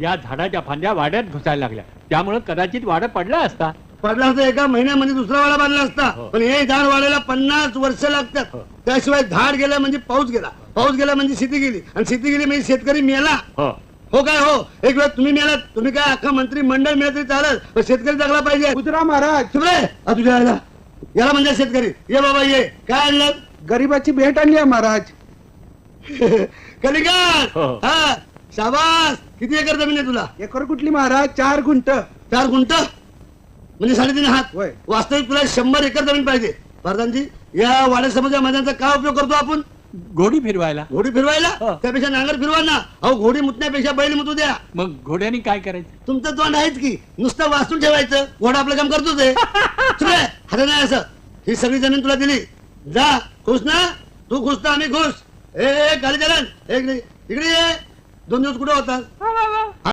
या झाडाच्या फांद्या वाड्यात घुसायला लागल्या, त्यामुळे कदाचित वाडा पडला असता. पडला असता एका महिन्यामध्ये दुसरा वाडा बांधला असता. हो. पण हे झाड वाढायला 50 वर्ष लागतात. हो. त्याशिवाय झाड गेला म्हणजे पाऊस गेला, पाऊस गेला म्हणजे शेती गेली, आणि शेती गेली म्हणजे शेतकरी मेला. हो काय हो, एक वेळ तुम्ही मेलात, तुम्ही काय अख्खा मंत्री मंडळ मिळत तरी चालत, पण शेतकरी जगला पाहिजे. कुत्रा महाराज, तुझ्या याला म्हणजे शेतकरी. ये बाबा ये, काय आणलं? गरीबाची भेट आणली आहे महाराज. कलिंगड. हो. हा शाबास. किती एकर जमीन आहे तुला? एकर कुठली महाराज? 4 गुंठ. 4 गुंठ म्हणजे 3.5 हात. होय. वास्तविक तुला 100 एकर जमीन पाहिजे. प्रधानजी, या वाड्यासमोरच्या मैदानाचा काय उपयोग करतो आपण? घोडी फिरवायला. घोडी फिरवायला? हो. त्यापेक्षा नांगर फिरवा ना. अहो, घोडी मुतण्यापेक्षा बैल मुतू द्या. मग घोड्याने काय करायचं? तुमचं तोंड आहेच की, नुसतं वाचून ठेवायचं. घोडा आपलं काम करतोच आहे. हात नाही असं. ही सगळी जमीन तुला दिली, जा. खुश ना? तू खुश ना, आम्ही खुश. ए गाडी चलन. इकडे ये. 2 दिवस कुठे होता?